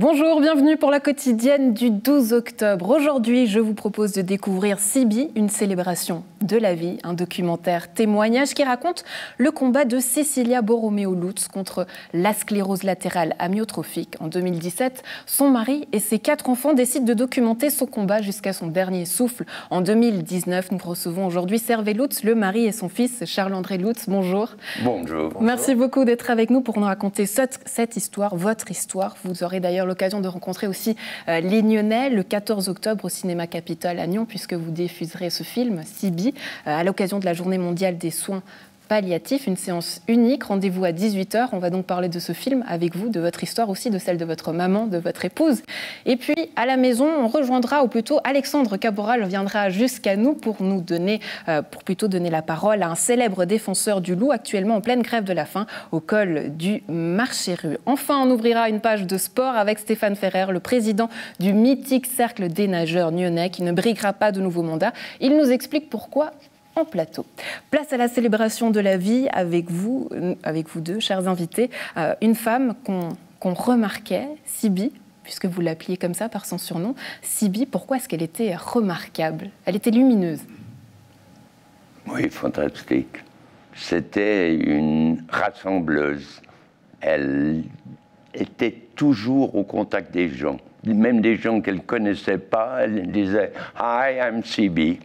Bonjour, bienvenue pour la quotidienne du 12 octobre. Aujourd'hui, je vous propose de découvrir Sibi, une célébration de la vie, un documentaire témoignage qui raconte le combat de Cecilia Borromeo-Lutz contre la sclérose latérale amyotrophique. En 2017, son mari et ses 4 enfants décident de documenter son combat jusqu'à son dernier souffle. En 2019, nous recevons aujourd'hui Servé Lutz, le mari et son fils Charles-André Lutz. Bonjour. Bonjour. Merci beaucoup d'être avec nous pour nous raconter cette histoire, votre histoire. Vous aurez d'ailleurs l'occasion de rencontrer aussi les Nyonnais le 14 octobre au Cinéma Capitole à Nyon, puisque vous diffuserez ce film, Sibi, à l'occasion de la Journée mondiale des soins palliatifs, une séance unique, rendez-vous à 18h. On va donc parler de ce film avec vous, de votre histoire aussi, de celle de votre maman, de votre épouse. Et puis, à la maison, on rejoindra, ou plutôt Alexandre Caboral viendra jusqu'à nous pour donner la parole à un célèbre défenseur du loup, actuellement en pleine grève de la faim, au col du Marché-Rue. Enfin, on ouvrira une page de sport avec Stéphane Ferrer, le président du mythique Cercle des nageurs nyonnais, qui ne briguera pas de nouveau mandat. Il nous explique pourquoi en plateau. Place à la célébration de la vie avec vous deux, chers invités. Une femme qu'on remarquait, Sibi, puisque vous l'appeliez comme ça par son surnom. Sibi, pourquoi est-ce qu'elle était remarquable? Elle était lumineuse. Oui, fantastique. C'était une rassembleuse. Elle était toujours au contact des gens. Même des gens qu'elle ne connaissait pas, elle disait « Hi, I'm Sibi ».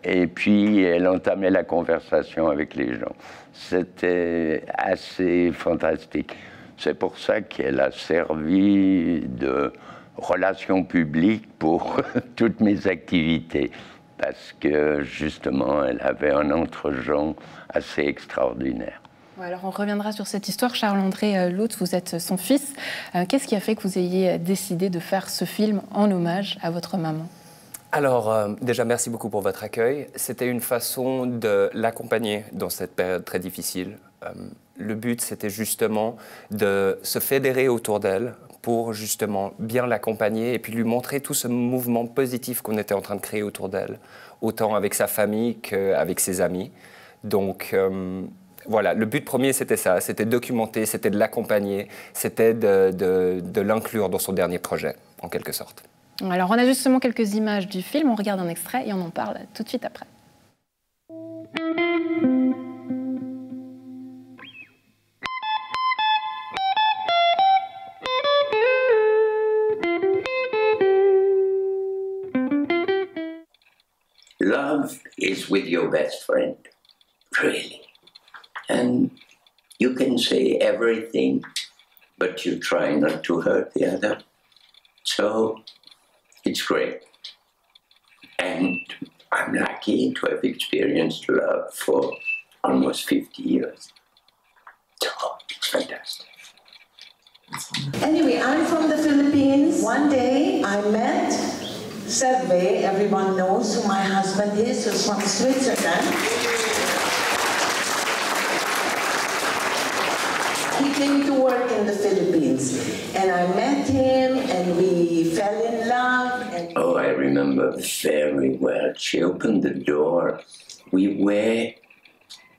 Et puis, elle entamait la conversation avec les gens. C'était assez fantastique. C'est pour ça qu'elle a servi de relations publiques pour toutes mes activités. Parce que, justement, elle avait un entre-gens assez extraordinaire. Alors, on reviendra sur cette histoire. Charles-André Lutz, vous êtes son fils. Qu'est-ce qui a fait que vous ayez décidé de faire ce film en hommage à votre maman ? Alors, déjà, merci beaucoup pour votre accueil. C'était une façon de l'accompagner dans cette période très difficile. Le but, c'était justement de se fédérer autour d'elle pour justement bien l'accompagner et puis lui montrer tout ce mouvement positif qu'on était en train de créer autour d'elle, autant avec sa famille qu'avec ses amis. Donc, voilà, le but premier, c'était ça, c'était de documenter, c'était de l'accompagner, c'était de l'inclure dans son dernier projet, en quelque sorte. Alors, on a justement quelques images du film, on regarde un extrait et on en parle tout de suite après. Love is with your best friend, really. And you can say everything, but you try not to hurt the other. So it's great. And I'm lucky to have experienced love for almost 50 years. So it's fantastic. Anyway, I'm from the Philippines. One day I met Servé, everyone knows who my husband is, who's from Switzerland. He came to work in the Philippines, and I met him, and we fell in love. And oh, I remember very well. She opened the door. We were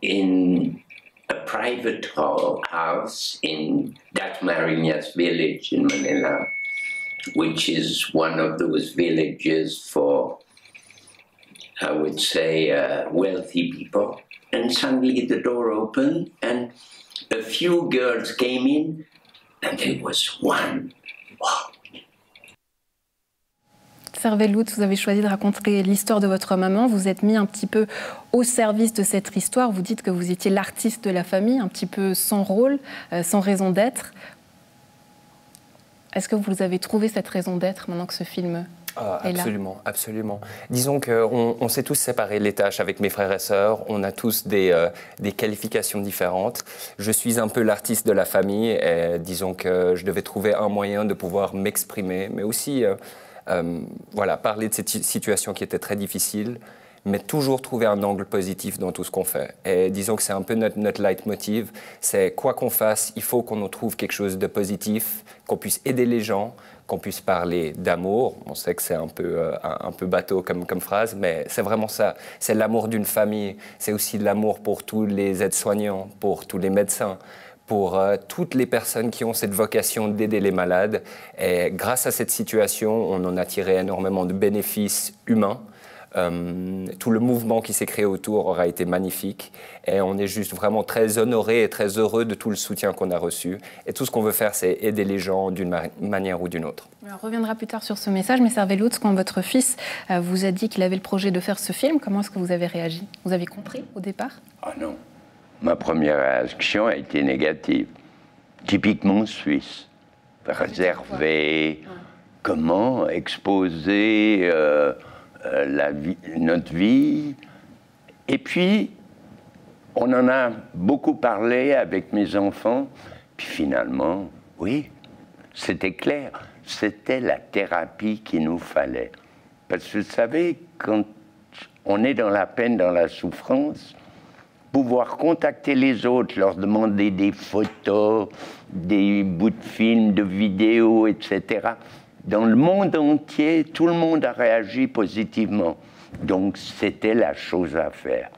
in a private house in Dasmariñas village in Manila, which is one of those villages for, I would say, wealthy people. And suddenly the door opened, and a few girls came in, and there was one. Wow. Servé Lutz, vous avez choisi de raconter l'histoire de votre maman. Vous êtes mis un petit peu au service de cette histoire. Vous dites que vous étiez l'artiste de la famille, un petit peu sans rôle, sans raison d'être. Est-ce que vous avez trouvé cette raison d'être maintenant que ce film est là ? Absolument, absolument. Disons qu'on s'est tous séparés les tâches avec mes frères et sœurs. On a tous des qualifications différentes. Je suis un peu l'artiste de la famille et disons que je devais trouver un moyen de pouvoir m'exprimer, mais aussi voilà, parler de cette situation qui était très difficile, mais toujours trouver un angle positif dans tout ce qu'on fait. Et disons que c'est un peu notre leitmotiv, c'est quoi qu'on fasse, il faut qu'on trouve quelque chose de positif, qu'on puisse aider les gens, qu'on puisse parler d'amour. On sait que c'est un peu bateau comme phrase, mais c'est vraiment ça. C'est l'amour d'une famille, c'est aussi l'amour pour tous les aides-soignants, pour tous les médecins, pour toutes les personnes qui ont cette vocation d'aider les malades. Et grâce à cette situation, on en a tiré énormément de bénéfices humains. Tout le mouvement qui s'est créé autour aura été magnifique et on est juste vraiment très honorés et très heureux de tout le soutien qu'on a reçu. Et tout ce qu'on veut faire, c'est aider les gens d'une manière ou d'une autre. On reviendra plus tard sur ce message, mais Hervé Lutz, quand votre fils vous a dit qu'il avait le projet de faire ce film, comment est-ce que vous avez réagi? Vous avez compris au départ? Ah non, ma première réaction a été négative, typiquement suisse, réservée, comment exposer notre vie. Et puis, on en a beaucoup parlé avec mes enfants. Puis finalement, oui, c'était clair. C'était la thérapie qu'il nous fallait. Parce que vous savez, quand on est dans la peine, dans la souffrance, pouvoir contacter les autres, leur demander des photos, des bouts de films, de vidéos, etc., dans le monde entier, tout le monde a réagi positivement. Donc, c'était la chose à faire.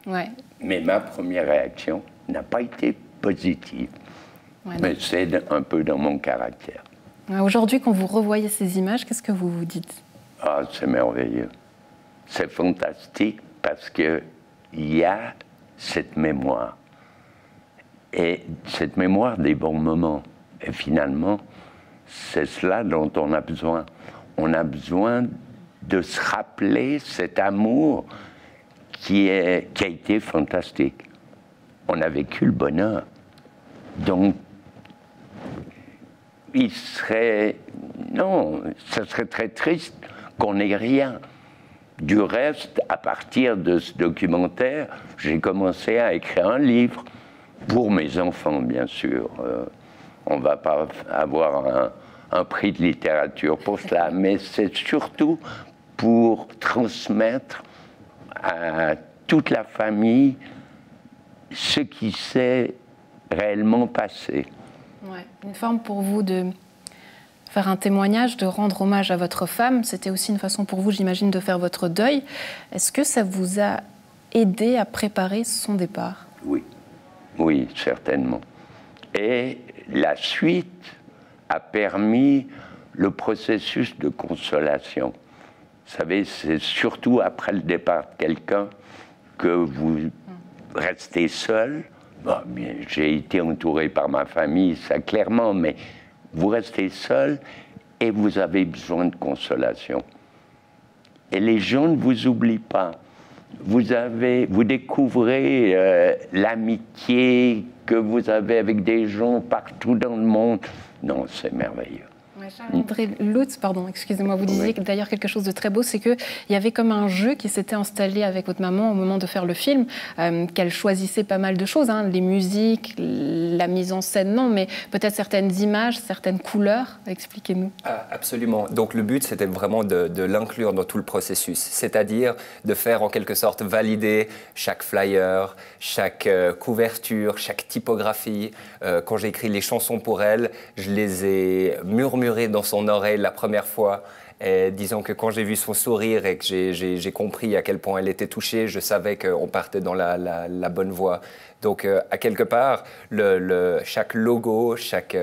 Ouais. Mais ma première réaction n'a pas été positive. Ouais, mais c'est un peu dans mon caractère. Aujourd'hui, quand vous revoyez ces images, qu'est-ce que vous vous dites? Ah, c'est merveilleux. C'est fantastique parce qu'il y a cette mémoire. Et cette mémoire des bons moments. Et finalement, c'est cela dont on a besoin. On a besoin de se rappeler cet amour qui a été fantastique. On a vécu le bonheur. Donc, ça serait très triste qu'on n'ait rien. Du reste, à partir de ce documentaire, j'ai commencé à écrire un livre pour mes enfants, bien sûr. On ne va pas avoir un prix de littérature pour cela, mais c'est surtout pour transmettre à toute la famille ce qui s'est réellement passé. Ouais. Une forme pour vous de faire un témoignage, de rendre hommage à votre femme. C'était aussi une façon pour vous, j'imagine, de faire votre deuil. Est-ce que ça vous a aidé à préparer son départ? Oui, oui, certainement. Et la suite a permis le processus de consolation. Vous savez, c'est surtout après le départ de quelqu'un que vous restez seul. Bon, j'ai été entouré par ma famille, ça clairement, mais vous restez seul et vous avez besoin de consolation. Et les gens ne vous oublient pas. Vous découvrez l'amitié que vous avez avec des gens partout dans le monde. Non, c'est merveilleux. André Lutz, pardon, excusez-moi, vous disiez d'ailleurs quelque chose de très beau, c'est qu'il y avait comme un jeu qui s'était installé avec votre maman au moment de faire le film, qu'elle choisissait pas mal de choses, hein, les musiques, la mise en scène, non, mais peut-être certaines images, certaines couleurs. Expliquez-nous. Absolument. Donc le but, c'était vraiment de l'inclure dans tout le processus, c'est-à-dire de faire en quelque sorte valider chaque flyer, chaque couverture, chaque typographie. Quand j'ai écrit les chansons pour elle, je les ai murmurées dans son oreille la première fois. Et disons que quand j'ai vu son sourire et que j'ai compris à quel point elle était touchée, je savais qu'on partait dans la bonne voie. Donc, à quelque part, chaque logo, chaque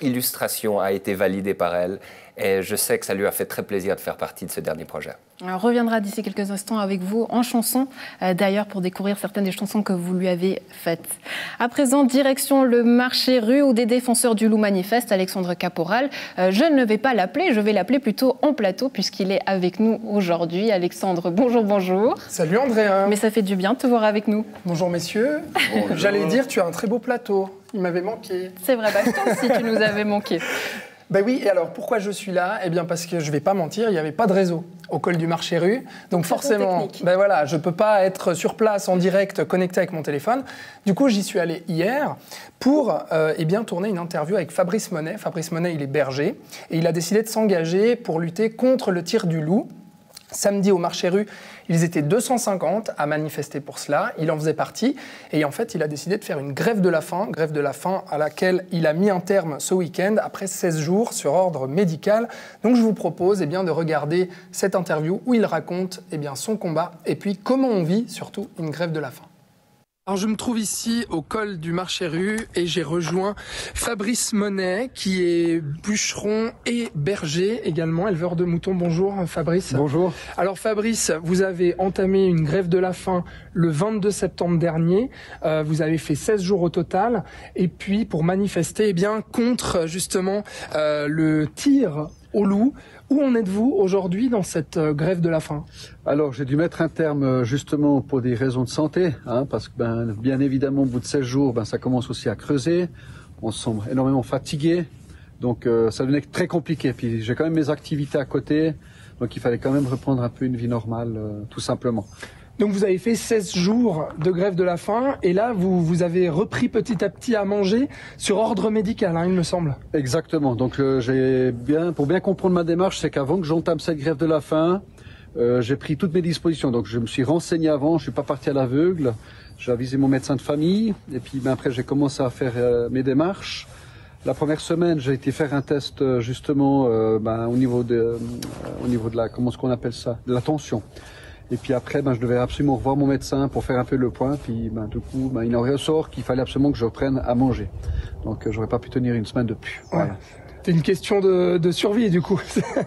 illustration a été validée par elle. Et je sais que ça lui a fait très plaisir de faire partie de ce dernier projet. On reviendra d'ici quelques instants avec vous en chanson, d'ailleurs, pour découvrir certaines des chansons que vous lui avez faites. À présent, direction le marché rue où des défenseurs du loup manifestent, Alexandre Caporal. Je ne vais pas l'appeler, je vais l'appeler plutôt en plateau puisqu'il est avec nous aujourd'hui. Alexandre, bonjour, bonjour. Salut Andrea. Mais ça fait du bien de te voir avec nous. Bonjour messieurs. Bonjour. J'allais dire, tu as un très beau plateau. Il m'avait manqué. C'est vrai, toi aussi tu nous avais manqué. Ben oui, et alors pourquoi je suis là? Eh bien parce que je ne vais pas mentir, il n'y avait pas de réseau au col du marché rue. Donc forcément, ben voilà, je ne peux pas être sur place en direct connecté avec mon téléphone. Du coup, j'y suis allé hier pour eh bien, tourner une interview avec Fabrice Monet. Fabrice Monet, il est berger et il a décidé de s'engager pour lutter contre le tir du loup. Samedi au marché rue, ils étaient 250 à manifester pour cela. Il en faisait partie. Et en fait, il a décidé de faire une grève de la faim à laquelle il a mis un terme ce week-end après 16 jours sur ordre médical. Donc je vous propose eh bien, de regarder cette interview où il raconte eh bien, son combat et puis comment on vit surtout une grève de la faim. Alors je me trouve ici au col du Marchais-Rue et j'ai rejoint Fabrice Monet qui est bûcheron et berger également, éleveur de moutons. Bonjour Fabrice. Bonjour. Alors Fabrice, vous avez entamé une grève de la faim le 22 septembre dernier. Vous avez fait 16 jours au total et puis pour manifester contre justement le tir au loup. Où en êtes-vous aujourd'hui dans cette grève de la faim? Alors j'ai dû mettre un terme justement pour des raisons de santé, parce que bien évidemment au bout de 16 jours, ça commence aussi à creuser, on se sent énormément fatigué, donc ça devenait très compliqué. Puis j'ai quand même mes activités à côté, donc il fallait quand même reprendre un peu une vie normale, tout simplement. Donc vous avez fait 16 jours de grève de la faim et là vous avez repris petit à petit à manger sur ordre médical, il me semble. Exactement, donc pour bien comprendre ma démarche, c'est qu'avant que j'entame cette grève de la faim, j'ai pris toutes mes dispositions. Donc je me suis renseigné avant, je suis pas parti à l'aveugle, j'ai avisé mon médecin de famille et puis après j'ai commencé à faire mes démarches. La première semaine, j'ai été faire un test justement au niveau de la, comment est-ce qu'on appelle ça, de la tension. Et puis après, je devais absolument revoir mon médecin pour faire un peu le point. Puis du coup, il en ressort qu'il fallait absolument que je reprenne à manger. Donc j'aurais pas pu tenir une semaine de plus. Ouais. Voilà. C'est une question de survie du coup.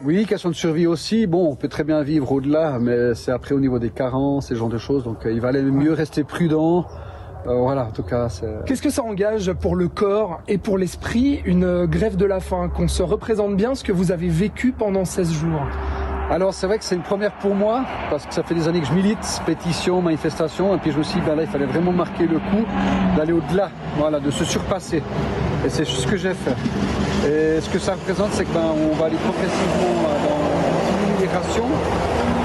Oui, question de survie aussi. Bon, on peut très bien vivre au-delà, mais c'est après au niveau des carences, ce genre de choses. Donc il valait mieux rester prudent. Voilà, en tout cas, c'est... Qu'est-ce que ça engage pour le corps et pour l'esprit, une grève de la faim, qu'on se représente bien ce que vous avez vécu pendant 16 jours? Alors c'est vrai que c'est une première pour moi, parce que ça fait des années que je milite, pétition, manifestation, et puis je me suis dit, là il fallait vraiment marquer le coup, d'aller au-delà, voilà, de se surpasser. Et c'est ce que j'ai fait. Et ce que ça représente, c'est que on va aller progressivement dans 10 000 rations.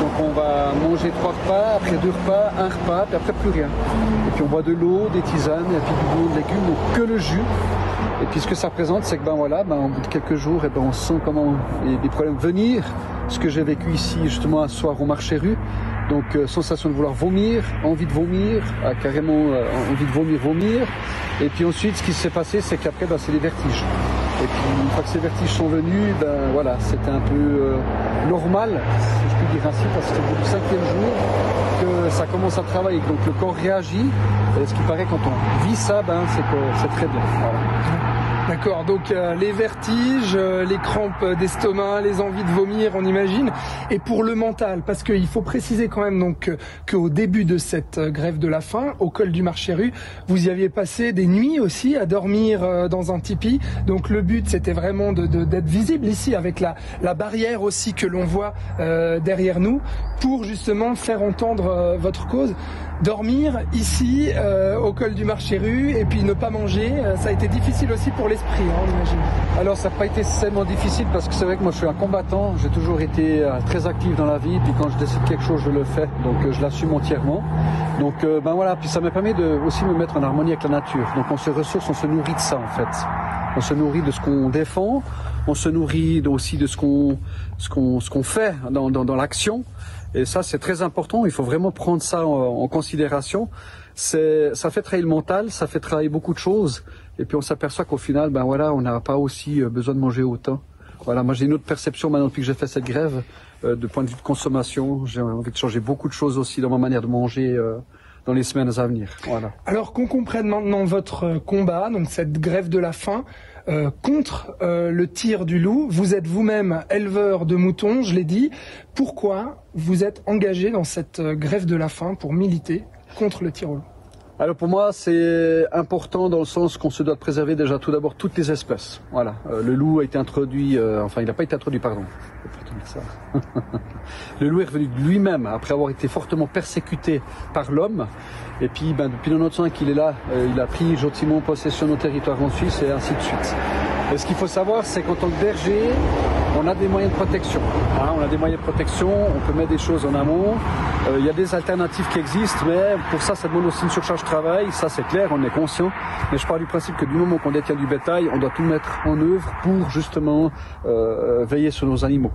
Donc on va manger 3 repas, après 2 repas, 1 repas, puis après plus rien. Et puis on boit de l'eau, des tisanes, et puis du bout de légumes, donc que le jus. Et puis ce que ça représente, c'est que au bout de quelques jours, on sent comment les problèmes venir. Ce que j'ai vécu ici justement un soir au Marchais-Rue. Donc sensation de vouloir vomir, envie de vomir, carrément envie de vomir. Et puis ensuite, ce qui s'est passé, c'est qu'après, c'est les vertiges. Et puis une fois que ces vertiges sont venus, voilà, c'était un peu normal, si je puis dire ainsi, parce que c'est au bout du 5e jour que ça commence à travailler. Donc le corps réagit. Et ce qui paraît quand on vit ça, c'est que c'est très bien. Voilà. D'accord, donc les vertiges, les crampes d'estomac, les envies de vomir, on imagine. Et pour le mental, parce qu'il faut préciser quand même donc qu'au début de cette grève de la faim, au col du Marchais-Rue, vous y aviez passé des nuits aussi à dormir dans un tipi. Donc le but, c'était vraiment d'être visible ici, avec la barrière aussi que l'on voit derrière nous, pour justement faire entendre votre cause. Dormir ici, au col du Marchais-Rue, et puis ne pas manger, ça a été difficile aussi pour l'esprit, on imagine. Alors ça n'a pas été tellement difficile parce que c'est vrai que moi je suis un combattant, j'ai toujours été très actif dans la vie, puis quand je décide quelque chose je le fais, donc je l'assume entièrement. Donc voilà, puis ça m'a permis de aussi me mettre en harmonie avec la nature. Donc on se ressource, on se nourrit de ça en fait. On se nourrit de ce qu'on défend, on se nourrit aussi de ce qu'on fait dans l'action. Et ça, c'est très important. Il faut vraiment prendre ça en considération. Ça fait travailler le mental, ça fait travailler beaucoup de choses. Et puis on s'aperçoit qu'au final, on n'a pas aussi besoin de manger autant. Voilà, moi j'ai une autre perception maintenant depuis que j'ai fait cette grève, de point de vue de consommation. J'ai envie de changer beaucoup de choses aussi dans ma manière de manger dans les semaines à venir. Voilà. Alors qu'on comprenne maintenant votre combat, donc cette grève de la faim, contre le tir du loup. Vous êtes vous-même éleveur de moutons, je l'ai dit. Pourquoi vous êtes engagé dans cette grève de la faim pour militer contre le tir au loup? Alors pour moi, c'est important dans le sens qu'on se doit de préserver déjà tout d'abord toutes les espèces. Voilà, le loup a été introduit, il n'a pas été introduit, pardon. Le loup est revenu de lui-même après avoir été fortement persécuté par l'homme. Et puis depuis 1995 qu'il est là, il a pris gentiment possession de nos territoires en Suisse et ainsi de suite. Et ce qu'il faut savoir, c'est qu'en tant que berger, on a des moyens de protection. On a des moyens de protection, on peut mettre des choses en amont. Il y a des alternatives qui existent, mais pour ça, ça demande aussi une surcharge de travail. Ça, c'est clair, on est conscient. Mais je pars du principe que du moment qu'on détient du bétail, on doit tout mettre en œuvre pour justement veiller sur nos animaux.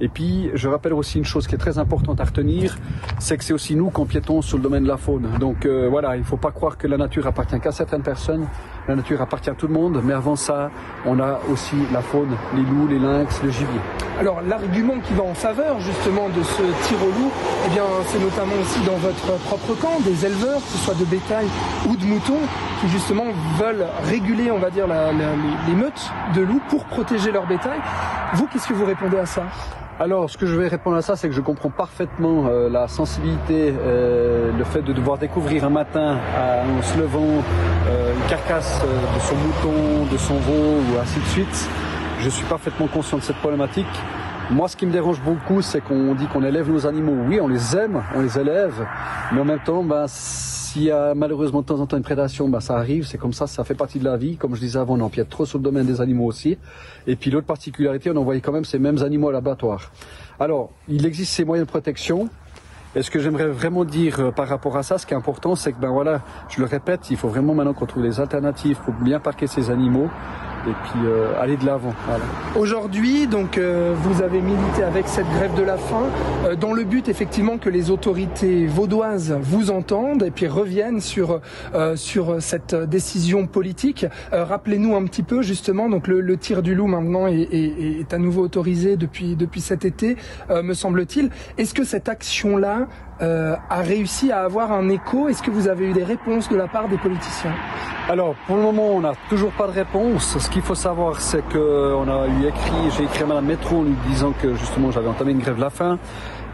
Et puis, je rappelle aussi une chose qui est très importante à retenir, c'est que c'est aussi nous qui empiétons sur le domaine de la faune. Donc voilà, il ne faut pas croire que la nature appartient qu'à certaines personnes. La nature appartient à tout le monde, mais avant ça, on a aussi la faune, les loups, les lynx, le gibier. Alors l'argument qui va en faveur justement de ce tir au loup, eh bien c'est notamment aussi dans votre propre camp, des éleveurs, que ce soit de bétail ou de moutons, qui justement veulent réguler, on va dire, les meutes de loups pour protéger leur bétail. Vous, qu'est-ce que vous répondez à ça ? Alors, ce que je vais répondre à ça, c'est que je comprends parfaitement la sensibilité, le fait de devoir découvrir un matin, en se levant, une carcasse de son mouton, de son veau, ou ainsi de suite. Je suis parfaitement conscient de cette problématique. Moi, ce qui me dérange beaucoup, c'est qu'on dit qu'on élève nos animaux. Oui, on les aime, on les élève, mais en même temps, s'il y a malheureusement de temps en temps une prédation, ça arrive, c'est comme ça fait partie de la vie. Comme je disais avant, on empiète trop sur le domaine des animaux aussi. Et puis l'autre particularité, on envoyait quand même ces mêmes animaux à l'abattoir. Alors, il existe ces moyens de protection. Et ce que j'aimerais vraiment dire par rapport à ça, ce qui est important, c'est que je le répète, il faut vraiment maintenant qu'on trouve des alternatives pour bien parquer ces animaux. Et puis aller de l'avant. Voilà. Aujourd'hui, donc, vous avez milité avec cette grève de la faim dans le but effectivement que les autorités vaudoises vous entendent et puis reviennent sur cette décision politique. Rappelez-nous un petit peu justement, donc le tir du loup maintenant est à nouveau autorisé depuis cet été, me semble-t-il. Est-ce que cette action-là a réussi à avoir un écho? Est-ce que vous avez eu des réponses de la part des politiciens? Alors, pour le moment, on n'a toujours pas de réponse. Ce qu'il faut savoir, c'est que j'ai écrit à Madame Métro en lui disant que justement j'avais entamé une grève de la faim.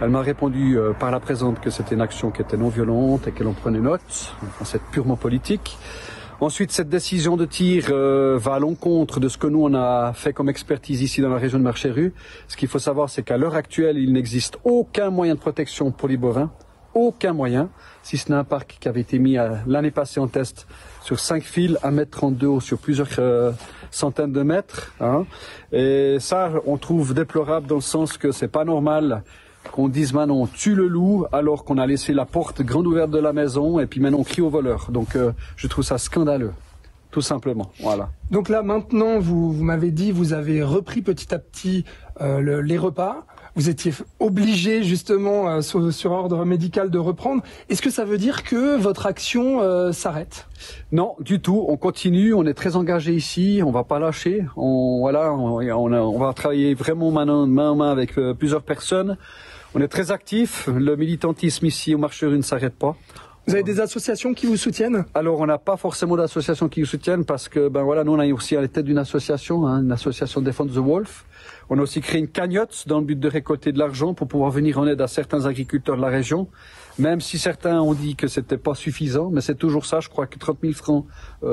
Elle m'a répondu par la présente que c'était une action qui était non violente et qu'elle en prenait note. Enfin, c'est purement politique. Ensuite, cette décision de tir va à l'encontre de ce que nous on a fait comme expertise ici dans la région de Marchères-Rue. Ce qu'il faut savoir, c'est qu'à l'heure actuelle, il n'existe aucun moyen de protection pour les bovins. Aucun moyen, si ce n'est un parc qui avait été mis l'année passée en test sur 5 fils, 1,32 m de haut sur plusieurs centaines de mètres. Hein. Et ça, on trouve déplorable dans le sens que c'est pas normal qu'on dise maintenant on tue le loup alors qu'on a laissé la porte grande ouverte de la maison et puis maintenant on crie au voleur. Donc je trouve ça scandaleux. Tout simplement, voilà. Donc là, maintenant, vous m'avez dit, vous avez repris petit à petit les repas. Vous étiez obligé, justement, sur ordre médical, de reprendre. Est-ce que ça veut dire que votre action s'arrête? Non, du tout. On continue. On est très engagé ici. On va pas lâcher. On va travailler vraiment main en main avec plusieurs personnes. On est très actifs. Le militantisme ici au Marchères-Rue ne s'arrête pas. Vous avez des associations qui vous soutiennent? Alors, on n'a pas forcément d'associations qui nous soutiennent parce que, nous, on est aussi à la tête d'une association, une association Defend the Wolf. On a aussi créé une cagnotte dans le but de récolter de l'argent pour pouvoir venir en aide à certains agriculteurs de la région. Même si certains ont dit que c'était pas suffisant, mais c'est toujours ça. Je crois que 30 000 francs,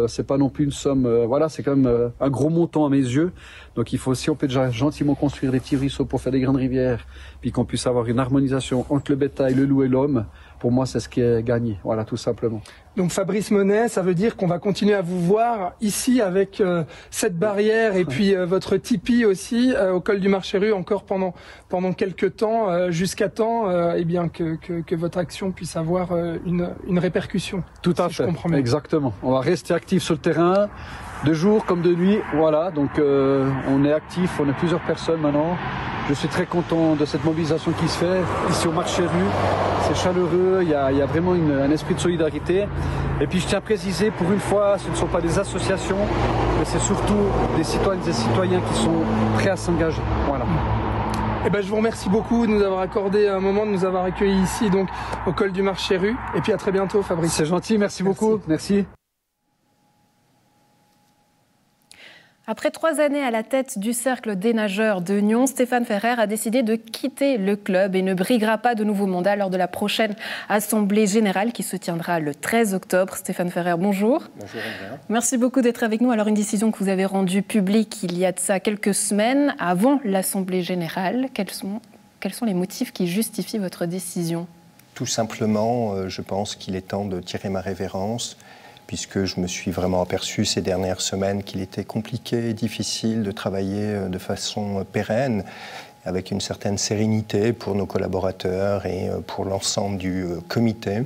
c'est pas non plus une somme. C'est quand même un gros montant à mes yeux. Donc il faut aussi, on peut déjà gentiment construire des petits ruisseaux pour faire des grandes rivières, puis qu'on puisse avoir une harmonisation entre le bétail, le loup et l'homme. Pour moi, c'est ce qui est gagné. Voilà, tout simplement. Donc Fabrice Monet, ça veut dire qu'on va continuer à vous voir ici avec cette barrière et puis votre tipi aussi au col du Marchères-Rue encore pendant quelques temps, jusqu'à temps que votre action puisse avoir une répercussion. Tout à fait, exactement. On va rester actif sur le terrain, de jour comme de nuit. Voilà, donc on est actif, on est plusieurs personnes maintenant. Je suis très content de cette mobilisation qui se fait ici au Marchères-Rue. C'est chaleureux, il y a vraiment un esprit de solidarité. Et puis je tiens à préciser, pour une fois, ce ne sont pas des associations, mais c'est surtout des citoyennes et des citoyens qui sont prêts à s'engager. Voilà. Je vous remercie beaucoup de nous avoir accordé un moment, de nous avoir accueillis ici donc au col du Marchères-Rue. Et puis à très bientôt, Fabrice. C'est gentil, merci beaucoup. Merci. Après 3 années à la tête du Cercle des nageurs de Nyon, Stéphane Ferrer a décidé de quitter le club et ne briguera pas de nouveau mandat lors de la prochaine Assemblée générale qui se tiendra le 13 octobre. Stéphane Ferrer, bonjour. Bonjour Andrea. Merci beaucoup d'être avec nous. Alors une décision que vous avez rendue publique il y a de ça quelques semaines avant l'Assemblée générale. Quels sont les motifs qui justifient votre décision? Tout simplement, je pense qu'il est temps de tirer ma révérence, puisque je me suis vraiment aperçu ces dernières semaines qu'il était compliqué et difficile de travailler de façon pérenne, avec une certaine sérénité pour nos collaborateurs et pour l'ensemble du comité.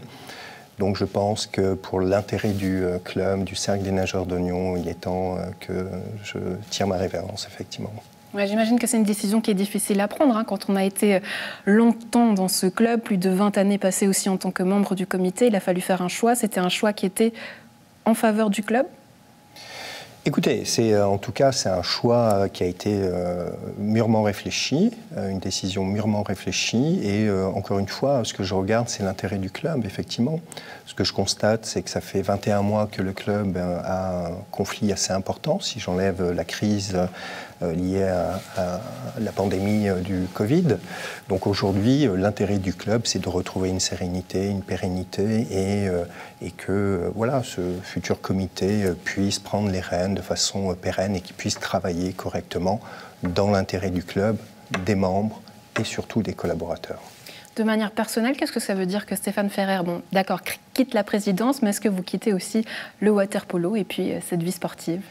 Donc je pense que pour l'intérêt du club, du Cercle des nageurs de Nyon, il est temps que je tire ma révérence, effectivement. Ouais, j'imagine que c'est une décision qui est difficile à prendre hein, quand on a été longtemps dans ce club, plus de 20 années passées aussi en tant que membre du comité. Il a fallu faire un choix. C'était un choix qui était en faveur du club? Écoutez, en tout cas, c'est un choix qui a été mûrement réfléchi, une décision mûrement réfléchie. Et encore une fois, ce que je regarde, c'est l'intérêt du club, effectivement. Ce que je constate, c'est que ça fait 21 mois que le club a un conflit assez important, si j'enlève la crise liée à la pandémie du Covid. Donc aujourd'hui, l'intérêt du club, c'est de retrouver une sérénité, une pérennité et que voilà, ce futur comité puisse prendre les rênes de façon pérenne et qu'il puisse travailler correctement dans l'intérêt du club, des membres et surtout des collaborateurs. De manière personnelle, qu'est-ce que ça veut dire que Stéphane Ferrer, bon, d'accord, quitte la présidence, mais est-ce que vous quittez aussi le water-polo et puis cette vie sportive?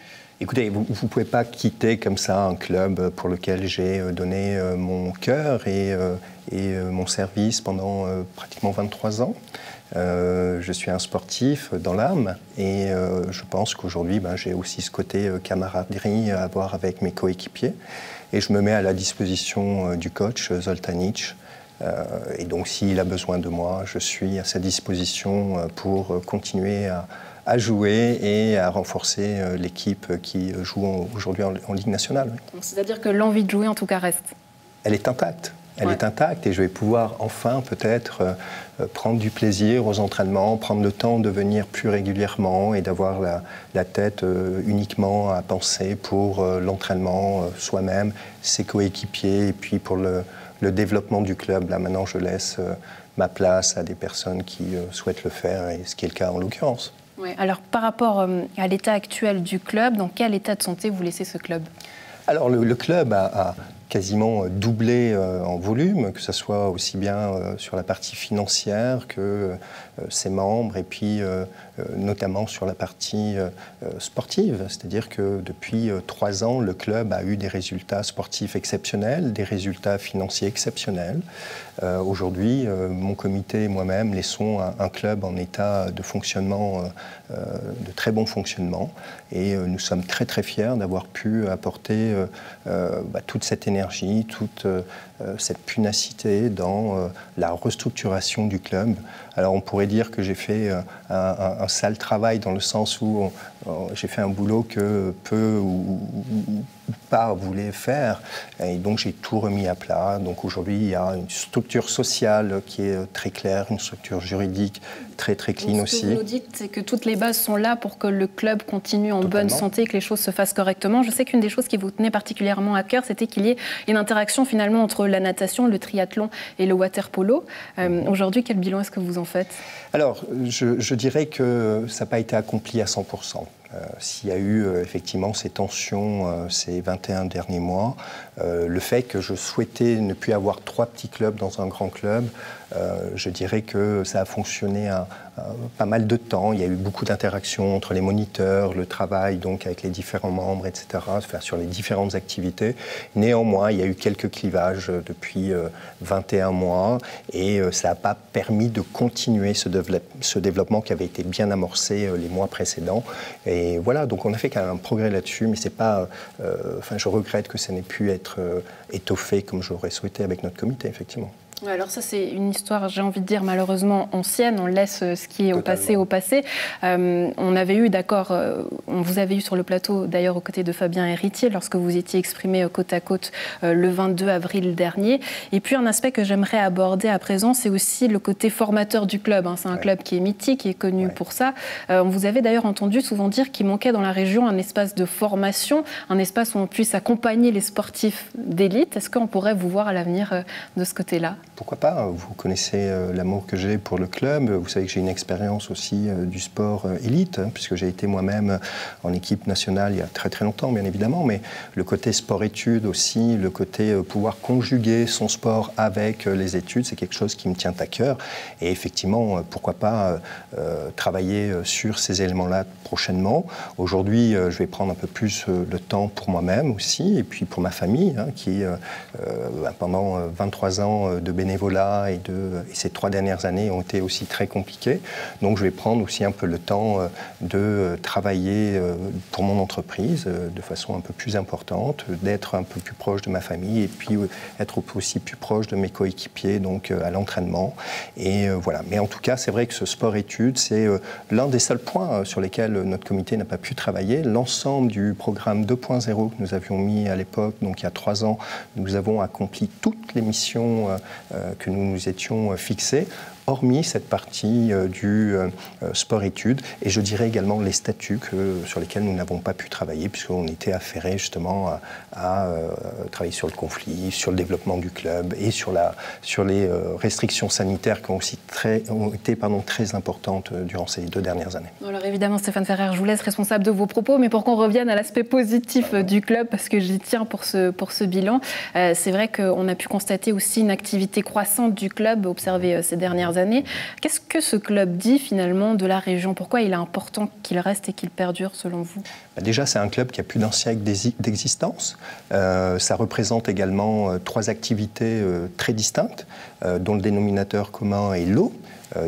Écoutez, vous ne pouvez pas quitter comme ça un club pour lequel j'ai donné mon cœur et mon service pendant pratiquement 23 ans. Je suis un sportif dans l'âme et je pense qu'aujourd'hui, j'ai aussi ce côté camaraderie à avoir avec mes coéquipiers. Et je me mets à la disposition du coach Zoltanić. Et donc, s'il a besoin de moi, je suis à sa disposition pour continuer à jouer et à renforcer l'équipe qui joue aujourd'hui en Ligue nationale. C'est-à-dire que l'envie de jouer, en tout cas, reste? Elle est intacte. Elle est intacte et je vais pouvoir enfin peut-être prendre du plaisir aux entraînements, prendre le temps de venir plus régulièrement et d'avoir la tête uniquement à penser pour l'entraînement soi-même, ses coéquipiers et puis pour le développement du club. Là maintenant je laisse ma place à des personnes qui souhaitent le faire et ce qui est le cas en l'occurrence. Oui. Alors par rapport à l'état actuel du club, dans quel état de santé vous laissez ce club? Alors le club a quasiment doublé en volume, que ce soit aussi bien sur la partie financière que ses membres et puis notamment sur la partie sportive. C'est-à-dire que depuis 3 ans, le club a eu des résultats sportifs exceptionnels, des résultats financiers exceptionnels. Aujourd'hui, mon comité et moi-même laissons un club en état de fonctionnement, de très bon fonctionnement. Et nous sommes très très fiers d'avoir pu apporter toute cette énergie, toute cette punacité dans la restructuration du club. Alors on pourrait dire que j'ai fait un sale travail dans le sens où j'ai fait un boulot que peu ou pas voulait faire et donc j'ai tout remis à plat. Donc aujourd'hui il y a une structure sociale qui est très claire, une structure juridique très très clean aussi. Ce que vous nous dites, c'est que toutes les bases sont là pour que le club continue en bonne santé, que les choses se fassent correctement. Je sais qu'une des choses qui vous tenait particulièrement à cœur, c'était qu'il y ait une interaction finalement entre la natation, le triathlon et le water-polo. Aujourd'hui, quel bilan est-ce que vous en faites? Alors, je dirais que ça n'a pas été accompli à 100%. S'il y a eu effectivement ces tensions ces 21 derniers mois, le fait que je souhaitais ne plus avoir 3 petits clubs dans un grand club, je dirais que ça a fonctionné pas mal de temps. Il y a eu beaucoup d'interactions entre les moniteurs, le travail donc avec les différents membres, etc., sur les différentes activités. Néanmoins, il y a eu quelques clivages depuis 21 mois et ça n'a pas permis de continuer ce développement qui avait été bien amorcé les mois précédents. Et voilà, donc on a fait quand même un progrès là-dessus, mais c'est pas. Je regrette que ça n'ait pu être étoffé comme j'aurais souhaité avec notre comité, effectivement. Ouais, alors ça, c'est une histoire, j'ai envie de dire, malheureusement ancienne. On laisse ce qui est au passé. On avait eu, on vous avait eu sur le plateau, d'ailleurs, aux côtés de Fabien Héritier, lorsque vous étiez exprimé côte à côte le 22 avril dernier. Et puis, un aspect que j'aimerais aborder à présent, c'est aussi le côté formateur du club. C'est un club qui est mythique, qui est connu pour ça. On vous avait d'ailleurs entendu souvent dire qu'il manquait dans la région un espace de formation, un espace où on puisse accompagner les sportifs d'élite. Est-ce qu'on pourrait vous voir à l'avenir de ce côté-là? Pourquoi pas? Vous connaissez l'amour que j'ai pour le club. Vous savez que j'ai une expérience aussi du sport élite, puisque j'ai été moi-même en équipe nationale il y a très très longtemps, bien évidemment. Mais le côté sport-études aussi, le côté pouvoir conjuguer son sport avec les études, c'est quelque chose qui me tient à cœur. Et effectivement, pourquoi pas travailler sur ces éléments-là prochainement. Aujourd'hui, je vais prendre un peu plus le temps pour moi-même aussi, et puis pour ma famille, qui pendant 23 ans de bénévolat bénévolat et ces 3 dernières années ont été aussi très compliquées. Donc je vais prendre aussi un peu le temps de travailler pour mon entreprise de façon un peu plus importante, d'être un peu plus proche de ma famille et puis être aussi plus proche de mes coéquipiers donc à l'entraînement. Et voilà. Mais en tout cas, c'est vrai que ce sport-études, c'est l'un des seuls points sur lesquels notre comité n'a pas pu travailler. L'ensemble du programme 2.0 que nous avions mis à l'époque, donc il y a 3 ans, nous avons accompli toutes les missions que nous nous étions fixées, hormis cette partie du sport-études, et je dirais également les statuts sur lesquels nous n'avons pas pu travailler, puisqu'on était affairés justement à travailler sur le conflit, sur le développement du club et sur les restrictions sanitaires qui ont été très importantes durant ces 2 dernières années. Alors évidemment, Stéphane Ferrer, je vous laisse responsable de vos propos, mais pour qu'on revienne à l'aspect positif du club, parce que j'y tiens pour ce bilan, c'est vrai qu'on a pu constater aussi une activité croissante du club observée ces dernières années. Qu'est-ce que ce club dit finalement de la région? Pourquoi il est important qu'il reste et qu'il perdure selon vous? Déjà, c'est un club qui a plus d'1 siècle d'existence. Ça représente également 3 activités très distinctes, dont le dénominateur commun est l'eau.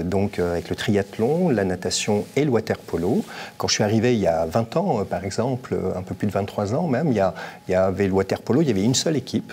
Donc avec le triathlon, la natation et le water-polo. Quand je suis arrivé il y a 20 ans, par exemple, un peu plus de 23 ans même, il y avait le water-polo, il y avait une seule équipe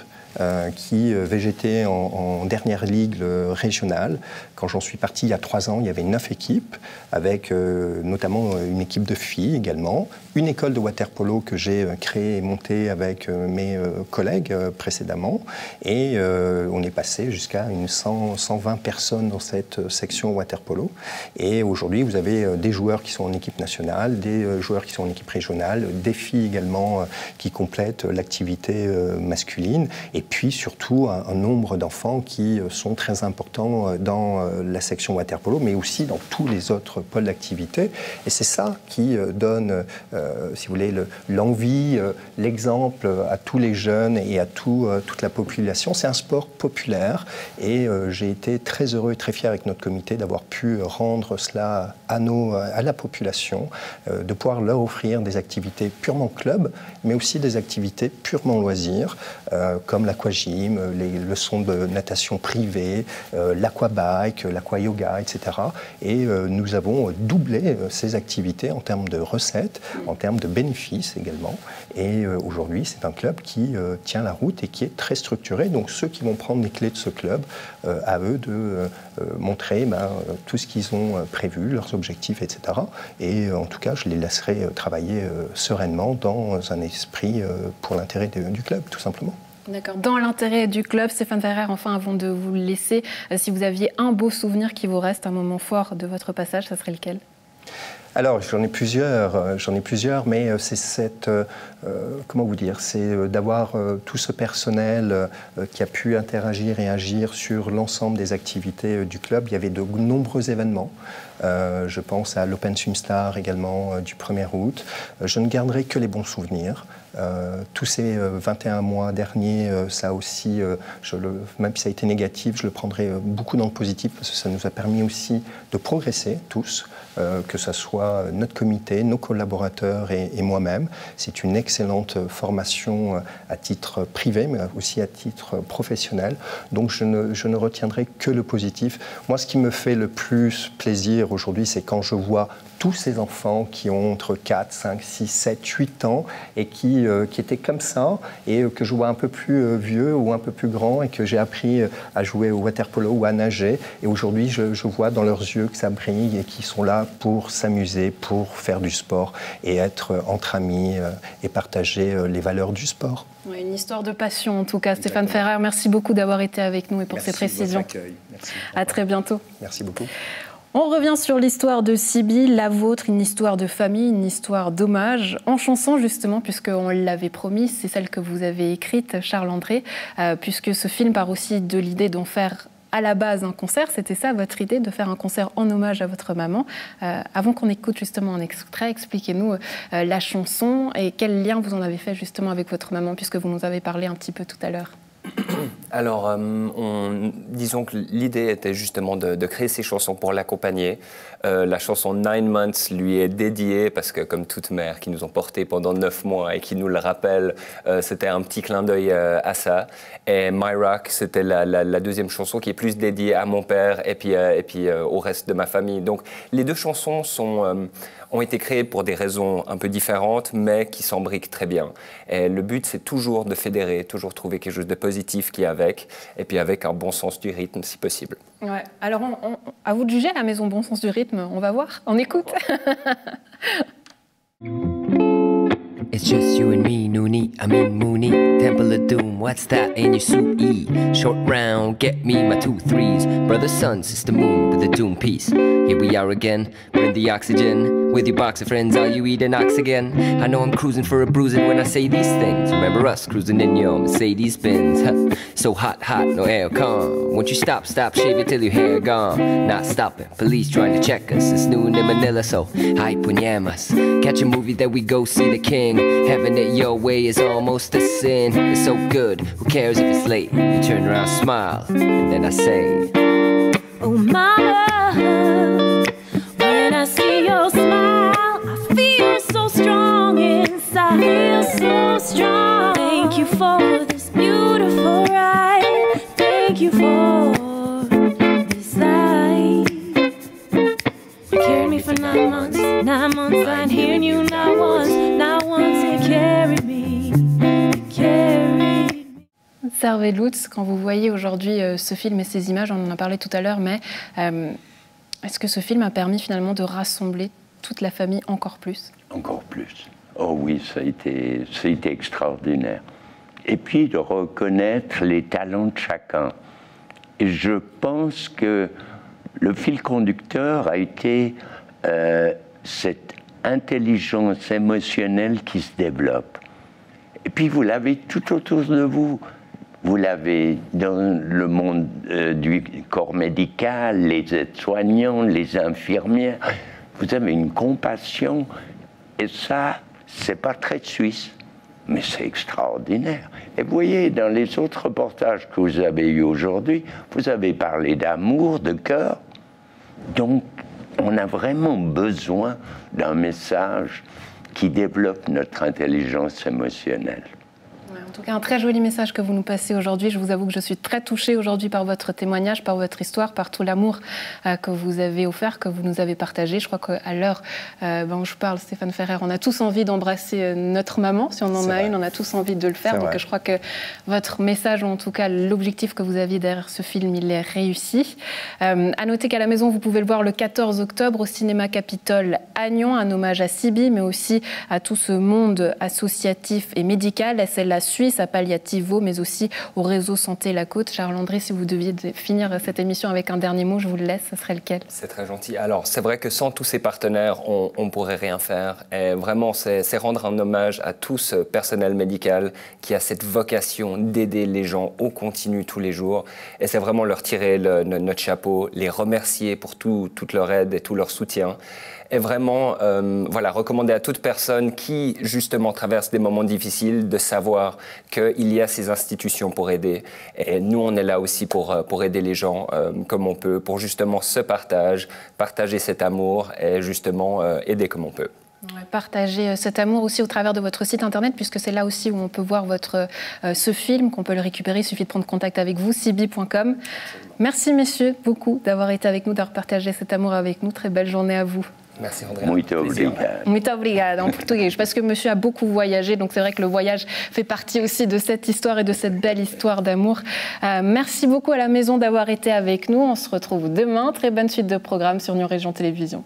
qui végétait en dernière ligue régionale. Quand j'en suis parti il y a 3 ans, il y avait 9 équipes, avec notamment une équipe de filles également, une école de water-polo que j'ai créée et montée avec mes collègues précédemment, et on est passé jusqu'à 120 personnes dans cette section water-polo. Et aujourd'hui, vous avez des joueurs qui sont en équipe nationale, des joueurs qui sont en équipe régionale, des filles également qui complètent l'activité masculine, et puis surtout un nombre d'enfants qui sont très importants dans la section water-polo, mais aussi dans tous les autres pôles d'activité. Et c'est ça qui donne, si vous voulez, l'envie, l'exemple à tous les jeunes et à toute la population. C'est un sport populaire et j'ai été très heureux et très fier avec notre comité d'avoir pu rendre cela à la population, de pouvoir leur offrir des activités purement club, mais aussi des activités purement loisirs, comme l'aquagym, les leçons de natation privée, l'aquabike, l'aquayoga, etc. Et nous avons doublé ces activités en termes de recettes, en termes de bénéfices également. Et aujourd'hui, c'est un club qui tient la route et qui est très structuré. Donc ceux qui vont prendre les clés de ce club, à eux de montrer tout ce qu'ils ont prévu, leurs objectifs, etc. Et en tout cas, je les laisserai travailler sereinement dans un esprit pour l'intérêt du club, tout simplement. D'accord. Dans l'intérêt du club, Stéphane Ferrer, enfin, avant de vous le laisser, si vous aviez un beau souvenir qui vous reste, un moment fort de votre passage, ça serait lequel? Alors, j'en ai plusieurs, mais c'est cette, comment vous dire, c'est d'avoir tout ce personnel qui a pu interagir et agir sur l'ensemble des activités du club. Il y avait de nombreux événements. Je pense à l'Open Swimstar également du 1er août. Je ne garderai que les bons souvenirs. Tous ces 21 mois derniers, ça aussi, même si ça a été négatif, je le prendrai beaucoup dans le positif parce que ça nous a permis aussi de progresser tous, que ce soit notre comité, nos collaborateurs et moi-même. C'est une excellente formation à titre privé, mais aussi à titre professionnel. Donc je ne retiendrai que le positif. Moi, ce qui me fait le plus plaisir aujourd'hui, c'est quand je vois tous ces enfants qui ont entre 4, 5, 6, 7, 8 ans et qui étaient comme ça et que je vois un peu plus vieux ou un peu plus grands et que j'ai appris à jouer au water-polo ou à nager. Et aujourd'hui, je vois dans leurs yeux que ça brille et qu'ils sont là pour s'amuser, pour faire du sport et être entre amis et partager les valeurs du sport. Oui, une histoire de passion en tout cas. Stéphane Ferrer, merci beaucoup d'avoir été avec nous et pour ces précisions. Merci. À très bientôt. Merci beaucoup. On revient sur l'histoire de Siby, la vôtre, une histoire de famille, une histoire d'hommage, en chanson justement, puisqu'on l'avait promis, c'est celle que vous avez écrite, Charles-André, puisque ce film part aussi de l'idée d'en faire à la base un concert, c'était ça votre idée, de faire un concert en hommage à votre maman. Avant qu'on écoute justement un extrait, expliquez-nous la chanson et quel lien vous en avez fait justement avec votre maman, puisque vous nous avez parlé un petit peu tout à l'heure. Alors, disons que l'idée était justement de créer ces chansons pour l'accompagner. La chanson 9 Months lui est dédiée parce que, comme toute mère qui nous ont portés pendant 9 mois et qui nous le rappelle, c'était un petit clin d'œil à ça. Et My Rock, c'était la deuxième chanson qui est plus dédiée à mon père et puis au reste de ma famille. Donc, les deux chansons ont été créées pour des raisons un peu différentes, mais qui s'embriquent très bien. Et le but, c'est toujours de fédérer, toujours trouver quelque chose de positif qui est avec, et puis avec un bon sens du rythme, si possible. Ouais. Alors, à vous de juger, à la maison Bon Sens du Rythme, on va voir, on écoute. It's just you and me, Noonie, I mean Mooney. Temple of Doom, what's that in your suit? E, short round, get me my 2 3s. Brother, sun, sister moon with a doom piece. Here we are again, we're in the oxygen. With your box of friends, are you eating ox again? I know I'm cruising for a bruising when I say these things. Remember us cruising in your Mercedes Benz. Huh. So hot, no aircon. Won't you stop, shave it till your hair gone. Not stopping, police trying to check us. It's noon in Manila, so hype when yamas. Catch a movie that we go see the king. Having it your way is almost a sin. It's so good, who cares if it's late? You turn around, smile, and then I say, oh mama, when I see your smile, I feel so strong inside. Feel so strong. Thank you for this beautiful ride. Thank you for this life. You carried me for 9 months. 9 months, I ain't hearing you not once. Not once you carried me. You carried me. Servais Lutz, quand vous voyez aujourd'hui ce film et ces images, on en a parlé tout à l'heure, mais est-ce que ce film a permis finalement de rassembler toute la famille encore plus? Encore plus. Oh oui, ça a été extraordinaire. Et puis de reconnaître les talents de chacun. Et je pense que le fil conducteur a été cette intelligence émotionnelle qui se développe. Et puis vous l'avez tout autour de vous. Vous l'avez dans le monde du corps médical, les aides-soignants, les infirmières. Vous avez une compassion, et ça, c'est pas très suisse, mais c'est extraordinaire. Et vous voyez, dans les autres reportages que vous avez eus aujourd'hui, vous avez parlé d'amour, de cœur. Donc, on a vraiment besoin d'un message qui développe notre intelligence émotionnelle. En tout cas, un très joli message que vous nous passez aujourd'hui. Je vous avoue que je suis très touchée aujourd'hui par votre témoignage, par votre histoire, par tout l'amour que vous avez offert, que vous nous avez partagé. Je crois qu'à l'heure où je parle, Stéphane Ferrer, on a tous envie d'embrasser notre maman. Si on en a une, on a tous envie de le faire. Donc je crois que votre message, ou en tout cas l'objectif que vous aviez derrière ce film, il est réussi. À noter qu'à la maison, vous pouvez le voir le 14 octobre au cinéma Capitole à Nyon, un hommage à Sibi, mais aussi à tout ce monde associatif et médical. C'est la Suisse à Palliativo, mais aussi au réseau Santé La Côte. Charles-André, si vous deviez finir cette émission avec un dernier mot, je vous le laisse, ce serait lequel? C'est très gentil. Alors, c'est vrai que sans tous ces partenaires, on ne pourrait rien faire. Et vraiment, c'est rendre un hommage à tout ce personnel médical qui a cette vocation d'aider les gens au continu tous les jours. Et c'est vraiment leur tirer notre chapeau, les remercier pour toute leur aide et tout leur soutien. Et vraiment, recommander à toute personne qui, justement, traverse des moments difficiles de savoir qu'il y a ces institutions pour aider. Et nous, on est là aussi pour aider les gens comme on peut, pour justement partager cet amour et justement aider comme on peut. Partager cet amour aussi au travers de votre site internet, puisque c'est là aussi où on peut voir ce film, qu'on peut le récupérer. Il suffit de prendre contact avec vous, sibi.com. Merci messieurs beaucoup d'avoir été avec nous, d'avoir partagé cet amour avec nous. Très belle journée à vous. Merci André. Muito obrigado. Muito obrigado en portugais, parce que monsieur a beaucoup voyagé, donc c'est vrai que le voyage fait partie aussi de cette histoire et de cette belle histoire d'amour. Merci beaucoup à la maison d'avoir été avec nous. On se retrouve demain. Très bonne suite de programmes sur Nyon Région Télévision.